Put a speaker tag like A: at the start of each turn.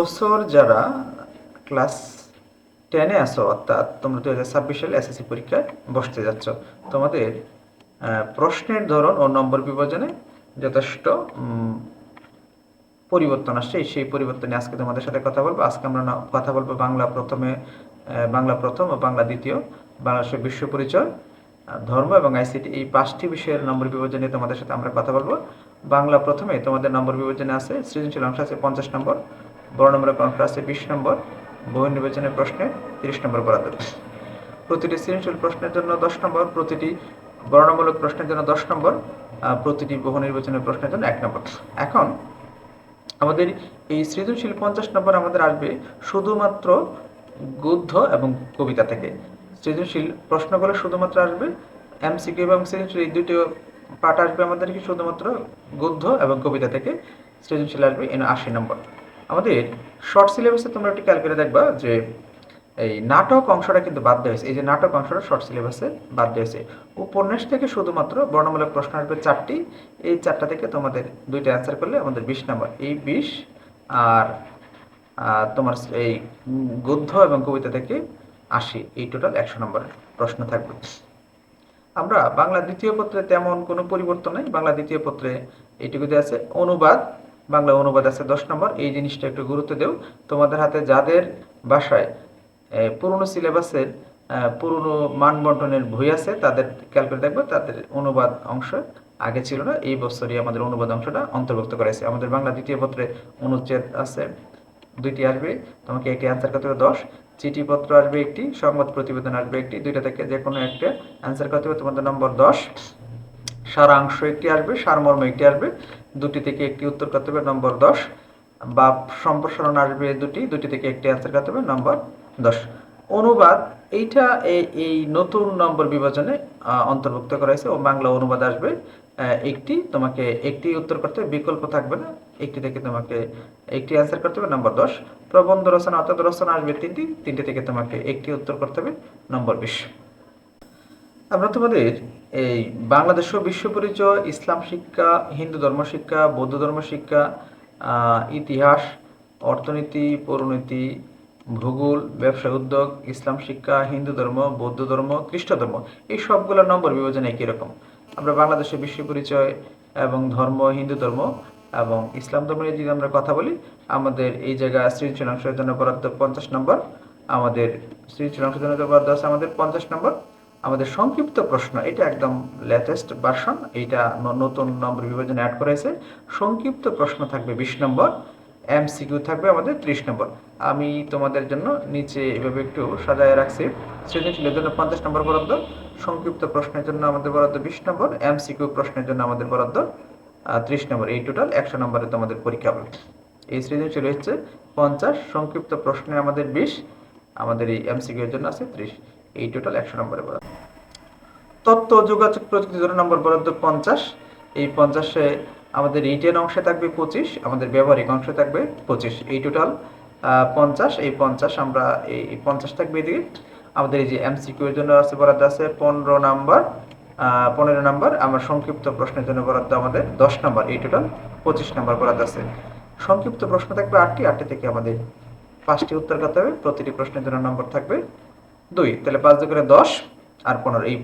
A: বছর যারা ক্লাস 10-এ আছো, অর্থাৎ তোমরা 2026 সালে এসএসসি পরীক্ষায় বসতে যাচ্ছ, তোমাদের প্রশ্নের ধরন ও নম্বর বিভাজনে যথেষ্ট পরিবর্তন আসছে। সেই পরিবর্তনে আজকে তোমাদের সাথে কথা বলবো। আজকে আমরা কথা বলবো বাংলা প্রথম ও বাংলা দ্বিতীয়, বাংলাদেশের বিশ্ব পরিচয়, ধর্ম এবং আইসিটি, এই 5টি বিষয়ের নম্বর বিভাজনে তোমাদের সাথে আমরা কথা বলবো। বাংলা প্রথমে তোমাদের নম্বর বিভাজনে আছে সৃজনশীল অংশ আছে 50 নম্বর, বর্ণমূলক অংশ আছে 20 নম্বর, বহু নির্বাচনের প্রশ্নে 30 নম্বর বরাদ্দ। প্রতিটি সৃজনশীল প্রশ্নের জন্য 10 নম্বর, প্রতিটি বর্ণমূলক প্রশ্নের জন্য 10 নম্বর, প্রতিটি বহু নির্বাচনের প্রশ্নের জন্য 1 নম্বর। এখন আমাদের এই সৃজনশীল 50 নম্বর আমাদের আসবে শুধুমাত্র গদ্য এবং কবিতা থেকে। সৃজনশীল প্রশ্নগুলো শুধুমাত্র আসবে এমসিকিউ এবং সৃজনশীল, এই দুটো পার্ট আসবে আমাদের কি শুধুমাত্র গদ্য এবং কবিতা থেকে। সৃজনশীল আসবে 80 নম্বর। আমাদের শর্ট সিলেবাসে তোমরা একটু খেয়াল করে দেখবা যে এই নাটক অংশটা কিন্তু বাদ দেওয়া হয়েছে। এই যে নাটক অংশটা শর্ট সিলেবাসে বাদ দেওয়া হয়েছে। উপন্যাস থেকে শুধুমাত্র বর্ণমূলক প্রশ্ন আসবে 4টি। এই 4টা থেকে তোমাদের 2টা অ্যান্সার করলে আমাদের 20 নম্বর। এই 20 আর তোমার এই গদ্য এবং কবিতা থেকে 80, এই টোটাল 100 নম্বরের প্রশ্ন থাকবে। আমরা বাংলা দ্বিতীয় পত্রে তেমন কোনো পরিবর্তন নেই। বাংলা দ্বিতীয় পত্রে এইটুকুতে আছে অনুবাদ, বাংলা অনুবাদ আছে 10 নম্বর। এই জিনিসটা একটু গুরুত্ব দেও। তোমাদের হাতে যাদের বাসায় পুরনো সিলেবাসের পুরনো মানবন্টনের বই আছে তাদের খেয়াল করে দেখবে, তাদের অনুবাদ অংশ আগে ছিল না, এই বছরই আমাদের অনুবাদ অংশটা অন্তর্ভুক্ত করা হয়েছে। আমাদের বাংলা দ্বিতীয় পত্রে অনুচ্ছেদ আছে 2টি আসবে, তোমাকে একটি অ্যান্সার করতে হবে 10, চিঠিপত্র আসবে 1টি, সংবাদ প্রতিবেদন আসবে 1টি, 2টা থেকে যে কোনো একটা অ্যান্সার করতে হবে, তোমাদের নম্বর 10। সারাংশ 1টি আসবে, সারমর্ম 1টি আসবে, 2টি থেকে একটি উত্তর করতে হবে, নম্বর 10। বা সম্প্রসারণ আসবে 2টি থেকে একটি অ্যান্সার করতে হবে, নম্বর 10। অনুবাদ এইটা এই নতুন নম্বর বিভাজনে অন্তর্ভুক্ত করা হয়েছে। ও বাংলা অনুবাদ আসবে 1টি, তোমাকে 1টি উত্তর করতে হবে, বিকল্প থাকবে না। 1টি থেকে তোমাকে 1টি অ্যান্সার করতে হবে, নম্বর 10। প্রবন্ধ রচনা অর্থাৎ রচনা আসবে 3টি থেকে তোমাকে 1টি উত্তর করতে হবে, নম্বর 20। আমরা তোমাদের এই বাংলাদেশ বিশ্ব পরিচয়, ইসলাম শিক্ষা, হিন্দু ধর্ম শিক্ষা, বৌদ্ধ ধর্ম শিক্ষা, ইতিহাস, অর্থনীতি, পৌরনীতি, ভূগোল, ব্যবসা উদ্যোগ, ইসলাম শিক্ষা, হিন্দু ধর্ম, বৌদ্ধ ধর্ম, খ্রিস্ট ধর্ম, এই সবগুলো নম্বর বিভাজন একই রকম। আমরা বাংলাদেশের বিশ্ব পরিচয় এবং ধর্ম, হিন্দু ধর্ম এবং ইসলাম ধর্ম নিয়ে যদি আমরা কথা বলি, আমাদের এই জায়গায় সৃজনশীল অংশের জন্য বরাদ্দ 50 নম্বর। আমাদের সৃজনশীল অংশের জন্য বরাদ্দ আছে আমাদের 50 নম্বর। আমাদের সংক্ষিপ্ত প্রশ্ন, এটা একদম লেটেস্ট ভার্সন, এইটা নতুন নম্বর বিভাজনে অ্যাড করা হয়েছে। সংক্ষিপ্ত প্রশ্ন থাকবে 20 নম্বর, এমসিকিউ থাকবে আমাদের 30 নম্বর। আমি তোমাদের জন্য নিচে এভাবে একটু সাজায় রাখছি। সৃজনশীলের জন্য 50 নম্বর বরাদ্দ, সংক্ষিপ্ত প্রশ্নের জন্য আমাদের বরাদ্দ 20 নম্বর, এমসিকিউ প্রশ্নের জন্য আমাদের বরাদ্দ 30 নম্বর। এই টোটাল 100 নম্বরে তোমাদের পরীক্ষা হবে। এই সৃজনশীল হচ্ছে 50, সংক্ষিপ্ত প্রশ্নে আমাদের 20, আমাদের এই এমসিকিউ এর জন্য আছে 30, এই টোটাল 100 নম্বরে বরাদ্দ। তথ্য যোগাযোগ প্রযুক্তির জন্য নম্বর বরাদ্দ 50। এই 50-এ আমাদের রিটেন অংশে থাকবে 25, আমাদের ব্যবহারিক অংশে থাকবে 25, এই টোটাল 50। এই 50 আমরা এই 50 থাকবে এদিকে। আমাদের এই যে এমসিকিউ এর জন্য আছে বরাদ্দ আছে 15 নম্বর, 15 নম্বর। আমার সংক্ষিপ্ত প্রশ্নের জন্য বরাদ্দ আমাদের 10 নম্বর, এই টোটাল 25 নম্বর বরাদ্দ আছে। সংক্ষিপ্ত প্রশ্ন থাকবে 8টি থেকে আমাদের 5টি উত্তর করতে হবে, প্রতিটি প্রশ্নের জন্য নম্বর থাকবে 2, তাহলে 5 × 10 আর 15, এই